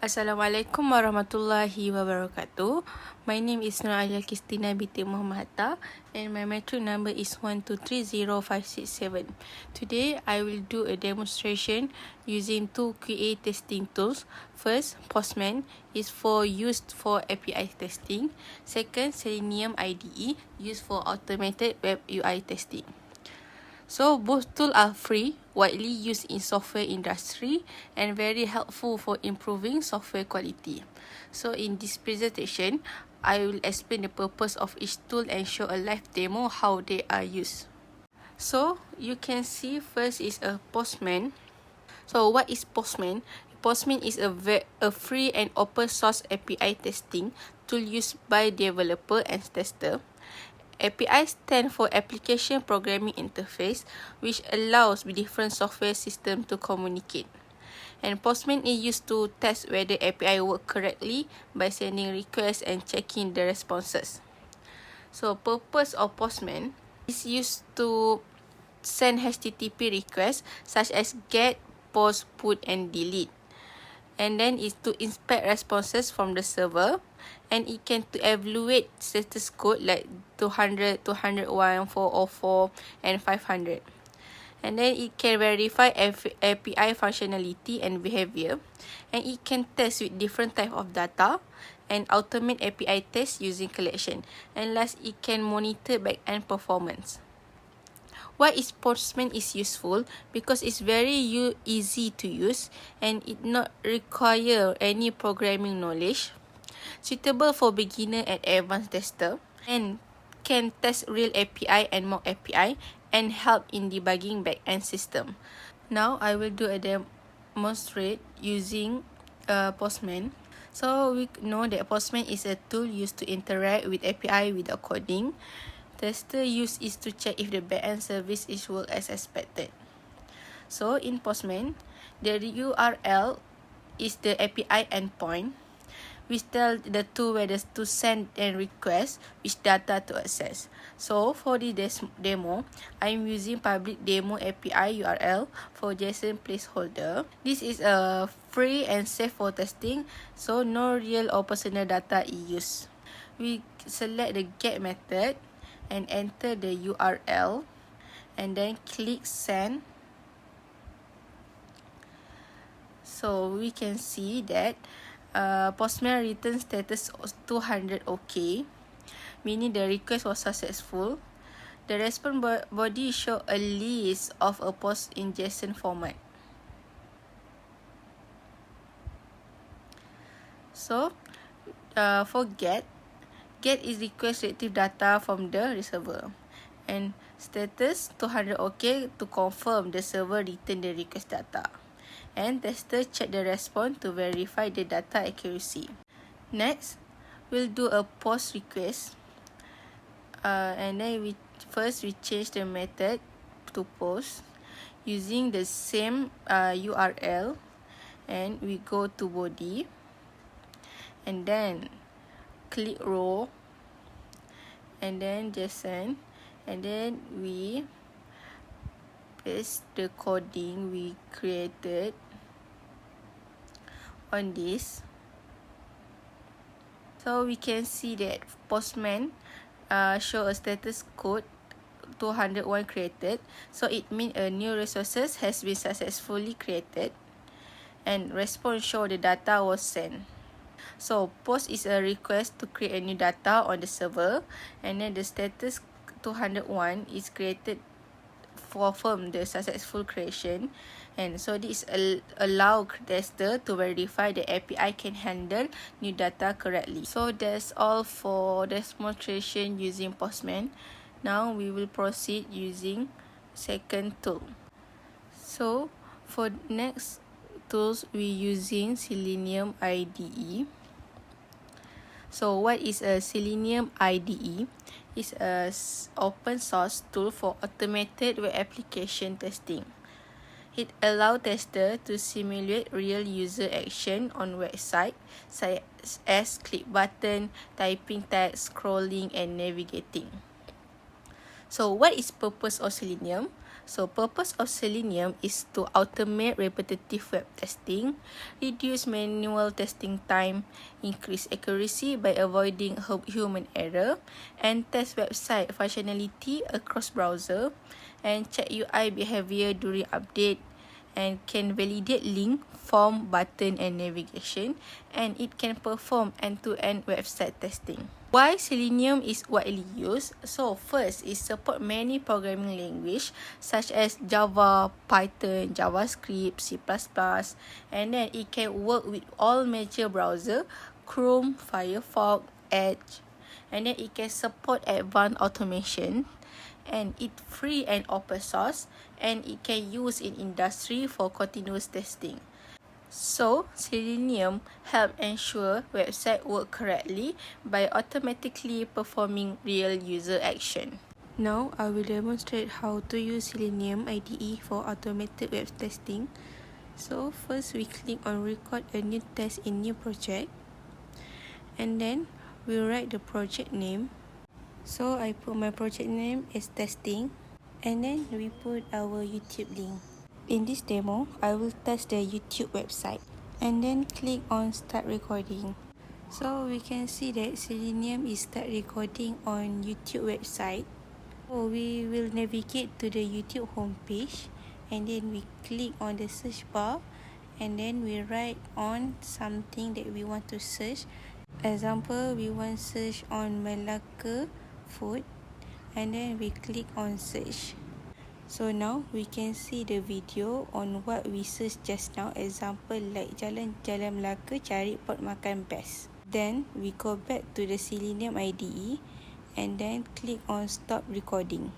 Assalamualaikum warahmatullahi wabarakatuh. My name is Alya Qistina binti Muhammad Hatta and my metric number is 1230567. Today I will do a demonstration using two QA testing tools. First, Postman is used for API testing. Second, Selenium IDE used for automated web UI testing. So both tools are free, widely used in software industry and very helpful for improving software quality. So in this presentation, I will explain the purpose of each tool and show a live demo how they are used. So you can see first is a Postman. So what is Postman? Postman is a free and open source API testing tool used by developer and tester. API stands for Application Programming Interface, which allows different software systems to communicate. And Postman is used to test whether API work correctly by sending requests and checking the responses. So, purpose of Postman is used to send HTTP requests such as get, post, put, and delete. And then is to inspect responses from the server, and it can to evaluate status code like 200, 201, 404, and 500. And then it can verify API functionality and behavior, and it can test with different type of data and automate API tests using collection. And last, it can monitor backend performance. Why is Postman is useful? Because it's very easy to use and it not require any programming knowledge. Suitable for beginner and advanced tester, and can test real API and mock API and help in debugging backend system. Now I will do a demonstrate using Postman. So we know that Postman is a tool used to interact with API without coding. Tester use is to check if the backend service is work as expected. So in Postman, the URL is the API endpoint, which tell the tool whether to send and request which data to access. So for this demo, I'm using public demo API URL for JSON placeholder. This is a free and safe for testing, so no real or personal data is used. We select the get method and enter the URL and then click send. So we can see that Postman return status 200 OK, meaning the request was successful. The response body show a list of a post in JSON format. So for get is request retrieve data from the server, and status 200 OK to confirm the server return the request data, and tester check the response to verify the data accuracy. Next, we'll do a post request, and then we change the method to post using the same URL, and we go to body and then click row and then JSON, and then we paste the coding we created on this. So we can see that Postman show a status code 201 created, so it means a new resources has been successfully created, and response show the data was sent. So post is a request to create a new data on the server, and then the status 201 is created for confirm the successful creation, and so this allow tester to verify the API can handle new data correctly. So that's all for demonstration using Postman. Now we will proceed using second tool. So for next tools, we using Selenium IDE. So what is a Selenium IDE? It's a open source tool for automated web application testing. It allows testers to simulate real user action on website, such as click button, typing text, scrolling, and navigating. So what is purpose of Selenium? So purpose of Selenium is to automate repetitive web testing, reduce manual testing time, increase accuracy by avoiding human error, and test website functionality across browser, and check UI behavior during update, and can validate link, form, button, and navigation, and it can perform end-to-end website testing. Why Selenium is widely used? So first, it support many programming language such as Java, Python, JavaScript, C++, and then it can work with all major browser, Chrome, Firefox, Edge, and then it can support advanced automation, and it free and open source, and it can use in industry for continuous testing. So, Selenium help ensure website work correctly by automatically performing real user action. Now, I will demonstrate how to use Selenium IDE for automated web testing. So, first we click on record a new test in new project, and then we write the project name. So, I put my project name as testing, and then we put our YouTube link. In this demo, I will test the YouTube website, and then click on start recording. So we can see that Selenium is start recording on YouTube website. So we will navigate to the YouTube homepage, and then we click on the search bar, and then we write on something that we want to search. Example, we want search on Malacca food, and then we click on search. So now we can see the video on what we search just now. Example like Jalan Melaka, cari pot makan best. Then we go back to the Selenium IDE, and then click on stop recording.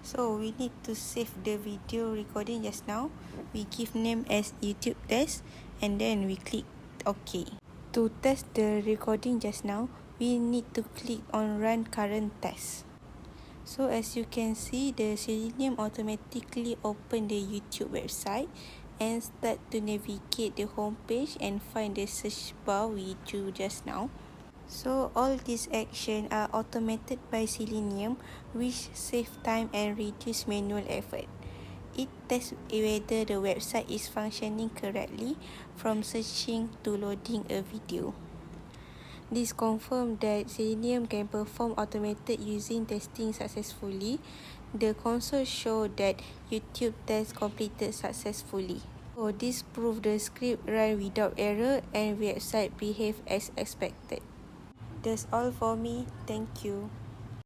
So we need to save the video recording just now. We give name as YouTube test, and then we click OK. To test the recording just now, we need to click on run current test. So as you can see, the Selenium automatically open the YouTube website and start to navigate the homepage and find the search bar we drew just now. So all these actions are automated by Selenium, which save time and reduce manual effort. It tests whether the website is functioning correctly from searching to loading a video. This confirms that Selenium can perform automated using testing successfully. The console shows that YouTube test completed successfully. So this proves the script run without error and website behave as expected. That's all for me. Thank you.